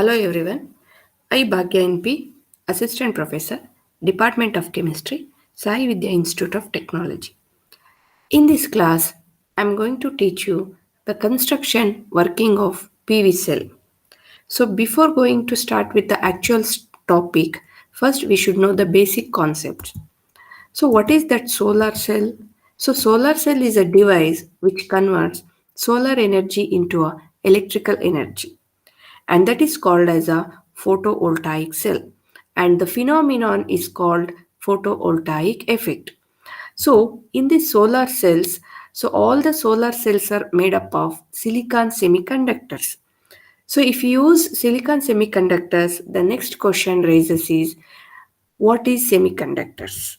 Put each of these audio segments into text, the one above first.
Hello everyone. I Bhagya NP, Assistant Professor, Department of Chemistry, Sai Vidya Institute of Technology. In this class, I am going to teach you the construction working of PV cell. So before going to start with the actual topic, first we should know the basic concepts. So what is that solar cell? So solar cell is a device which converts solar energy into a electrical energy, and that is called as a photovoltaic cell, and the phenomenon is called photovoltaic effect. So in the solar cells, so all the solar cells are made up of silicon semiconductors. So if you use silicon semiconductors, the next question raises is, what is semiconductors?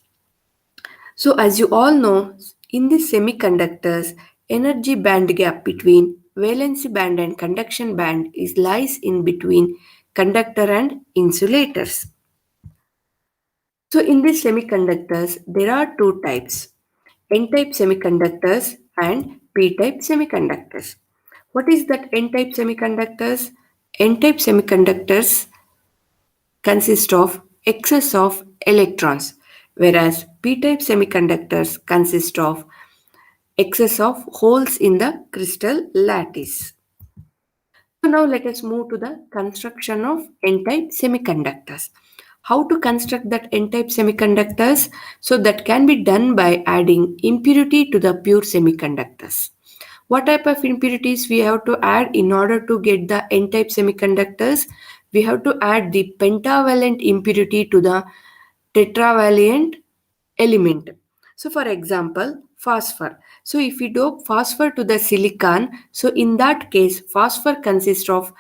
So as you all know, in the semiconductors, energy band gap between valency band and conduction band is lies in between conductor and insulators. So in these semiconductors, there are two types: N-type semiconductors and P-type semiconductors. What is that N-type semiconductors? N-type semiconductors consist of excess of electrons, whereas P-type semiconductors consist of excess of holes in the crystal lattice. So now let us move to the construction of N-type semiconductors. How to construct that N-type semiconductors? So that can be done by adding impurity to the pure semiconductors. What type of impurities we have to add in order to get the N-type semiconductors? We have to add the pentavalent impurity to the tetravalent element. So for example, phosphor. So if we dope phosphor to the silicon, so in that case, phosphor consists of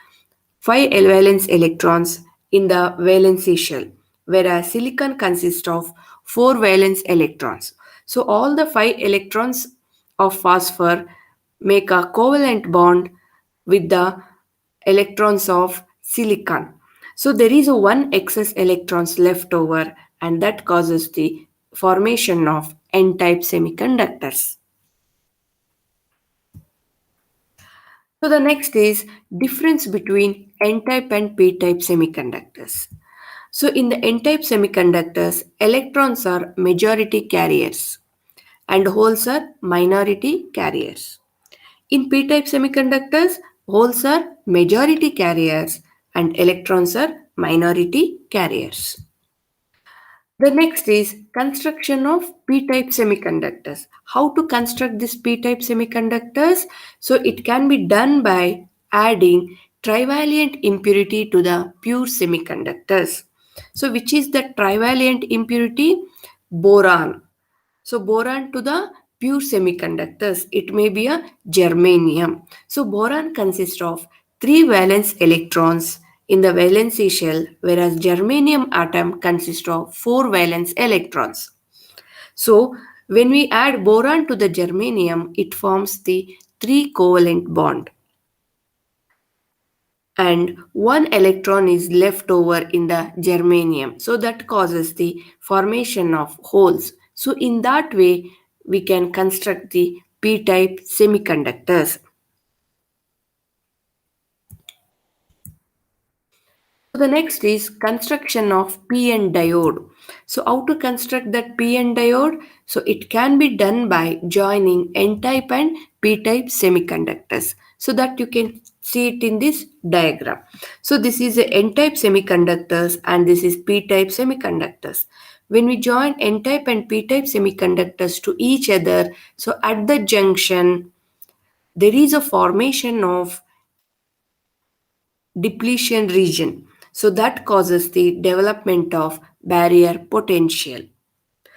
5 valence electrons in the valency shell, whereas silicon consists of 4 valence electrons. So all the 5 electrons of phosphor make a covalent bond with the electrons of silicon. So there is a one excess electrons left over, and that causes the formation of N-type semiconductors. So the next is difference between N-type and P-type semiconductors. So in the N-type semiconductors, electrons are majority carriers and holes are minority carriers. In P-type semiconductors, holes are majority carriers and electrons are minority carriers. The next is construction of p-type semiconductors. How to construct this p-type semiconductors? So it can be done by adding trivalent impurity to the pure semiconductors. So which is the trivalent impurity? Boron. So boron to the pure semiconductors, it may be a germanium. So boron consists of 3 valence electrons in the valency shell, whereas germanium atom consists of 4 valence electrons. So when we add boron to the germanium, it forms the 3 covalent bond, and one electron is left over in the germanium, so that causes the formation of holes. So in that way we can construct the p-type semiconductors. So the next is construction of p-n diode. So how to construct that p-n diode? So it can be done by joining n-type and p-type semiconductors, so that you can see it in this diagram. So this is a n-type semiconductors and this is p-type semiconductors. When we join n-type and p-type semiconductors to each other, so at the junction there is a formation of depletion region. So that causes the development of barrier potential.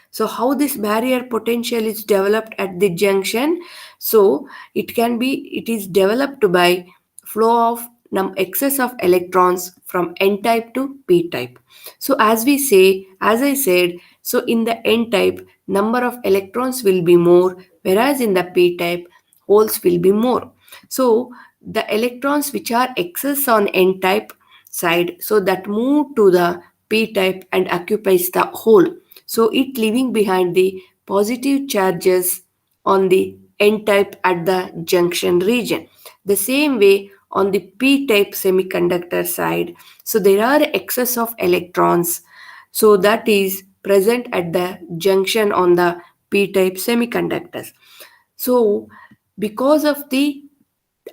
So how this barrier potential is developed at the junction? So it is developed by flow of excess of electrons from n type to p type. So as I said, so in the n type number of electrons will be more, whereas in the p type holes will be more. So the electrons which are excess on n type side, so that move to the p type and occupies the hole, so it leaving behind the positive charges on the n type at the junction region. The same way on the p-type semiconductor side, so there are excess of electrons, so that is present at the junction on the p-type semiconductors. So because of the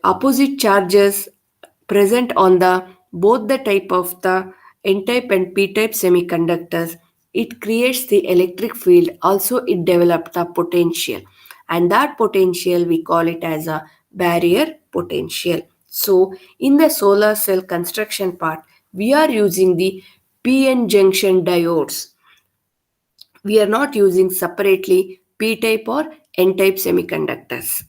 opposite charges present on the both the type of the n-type and p-type semiconductors, it creates the electric field. Also it develops the potential, and that potential we call it as a barrier potential. So in the solar cell construction part, we are using the p-n junction diodes. We are not using separately p-type or n-type semiconductors.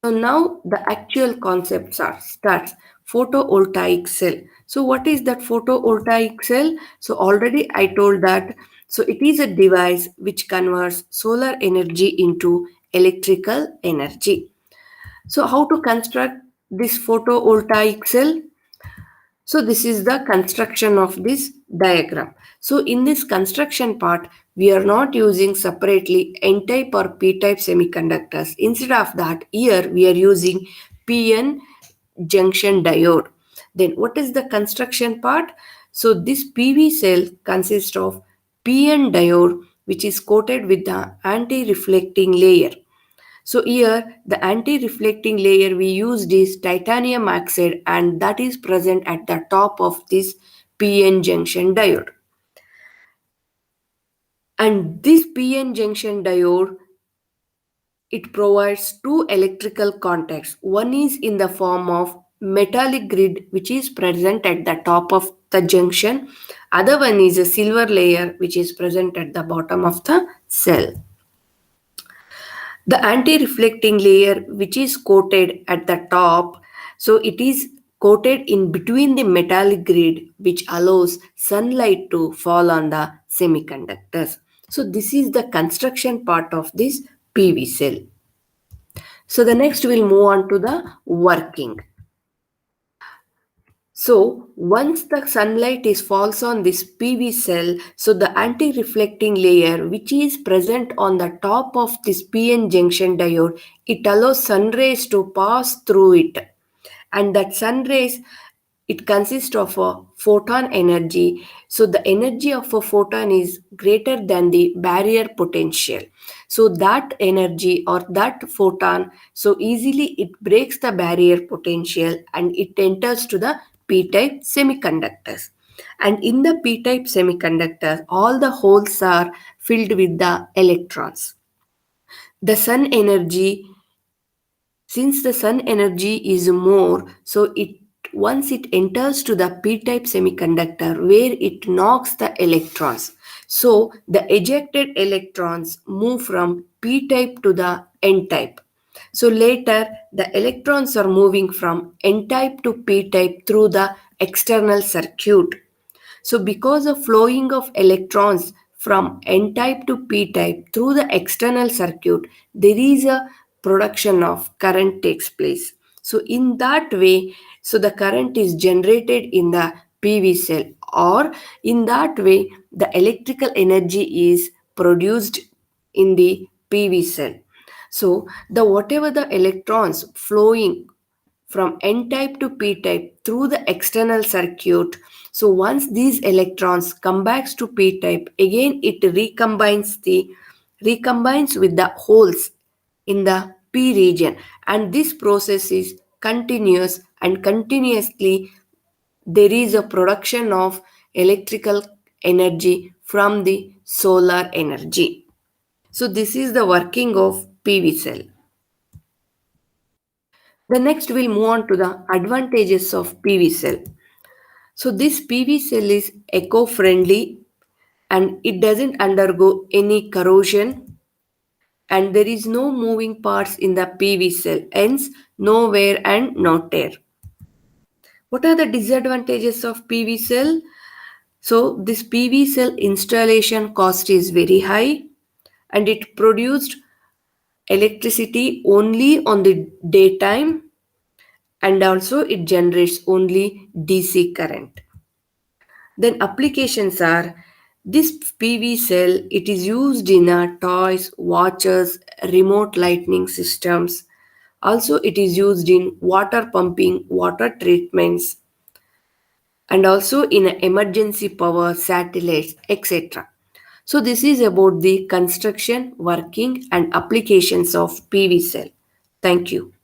So now the actual concept starts photovoltaic cell. So what is that photovoltaic cell? So already I told that. So it is a device which converts solar energy into electrical energy. So how to construct this photovoltaic cell? So this is the construction of this diagram. So in this construction part, we are not using separately n-type or p-type semiconductors. Instead of that, here we are using p-n junction diode. Then what is the construction part? So this PV cell consists of p-n diode, which is coated with the anti-reflecting layer. So here the anti-reflecting layer we used is titanium oxide, and that is present at the top of this PN junction diode. And this PN junction diode, it provides two electrical contacts. One is in the form of metallic grid which is present at the top of the junction. Other one is a silver layer which is present at the bottom of the cell. The anti-reflecting layer which is coated at the top, so it is coated in between the metallic grid which allows sunlight to fall on the semiconductors. So this is the construction part of this PV cell. So the next we'll move on to the working. So once the sunlight is falls on this PV cell, so the anti-reflecting layer which is present on the top of this PN junction diode, it allows sun rays to pass through it, and that sun rays, it consists of a photon energy. So the energy of a photon is greater than the barrier potential. So that energy or that photon, so easily it breaks the barrier potential and it enters to the p-type semiconductors. And in the p-type semiconductors, all the holes are filled with the electrons. The sun energy, since the sun energy is more, so it once it enters to the p-type semiconductor where it knocks the electrons, so the ejected electrons move from p-type to the n-type. So later the electrons are moving from n-type to p-type through the external circuit. So because of flowing of electrons from n-type to p-type through the external circuit, there is a production of current takes place. So in that way, so the current is generated in the PV cell, or in that way the electrical energy is produced in the PV cell. So the whatever the electrons flowing from n-type to p-type through the external circuit, so once these electrons come back to p-type, again it recombines with the holes in the p region, and this process is continuous, and continuously there is a production of electrical energy from the solar energy. So this is the working of PV cell. The next we'll move on to the advantages of PV cell. So this PV cell is eco-friendly and it doesn't undergo any corrosion, and there is no moving parts in the PV cell, hence no wear and no tear. What are the disadvantages of PV cell? So this PV cell installation cost is very high, and it produced electricity only on the daytime, and also it generates only DC current. Then applications are this PV cell, it is used in toys, watches, remote lighting systems, Also, it is used in water pumping, water treatments, and also in emergency power, satellites, etc. So, this is about the construction, working, and applications of PV cell. Thank you.